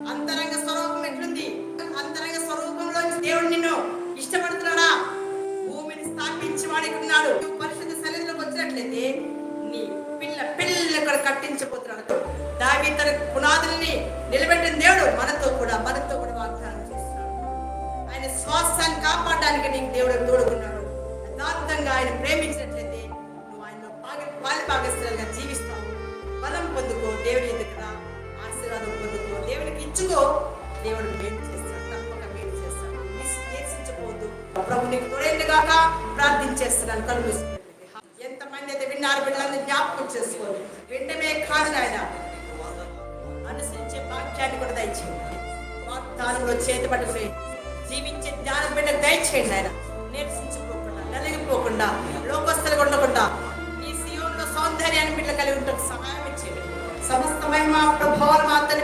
అంతరంగ స్వరూపం ఎట్లుంది? అంతరంగ స్వరూపంలో దేవుడు నిన్ను ఇష్టపడుతున్నాడా? భూమిని స్థాపించి వాడికి ఉన్నాడు. పరిశుద్ధ సన్నిధిలోకి వచ్చినట్లయితే నీ పిల్లలు కూడా కట్టించబోతున్నాడు. దావీదు తన పునాదుల్ని నిలబెట్టిన దేవుడు మనతో కూడా వాగ్దానం చేస్తున్నాడు. ఆయన శ్వాసాన్ని కాపాడడానికి నీకు దేవుడు తోడుకున్నాడు. యథార్థంగా ఆయన ప్రేమించినట్లయితే నువ్వు ఆయనలో పాలిభాగస్తులుగా జీవిస్తావు. బలం పొందుకో, దేవుని దగ్గర ఆశీర్వాదం పొందుకో, దేవునికి ఇచ్చుకో. దేవుడు మేలు చేస్తాడు, తప్పక మేలు చేస్తాడు. నిరీక్షించబోద్దు. ప్రభు నీకు తోడేందుగాక ప్రార్థించేస్తున్నాను. కళ్ళు ఎంతమంది అయితే విన్నారు బిడ్డలందరూ జ్ఞాపకం చేసుకోండి. వింటమే కాదు ఆయన అనుసరించే వాక్యాన్ని కూడా దయచేయండి. వాగ్దానంలో చేతి పట్టుకుని జీవించే జ్ఞానం బిడ్డకు దయచేయండి. ఆయన నిరీక్షించపోకుండా, నలిగిపోకుండా, లోకస్తులుగా ఉండకుండా ఈ సీయోనులో సౌందర్యాన్ని బిడ్డలు కలిగి ఉండటం సహాయం ఇచ్చేయండి. సమస్త మహిమ ప్రభావాలు మాత్రమే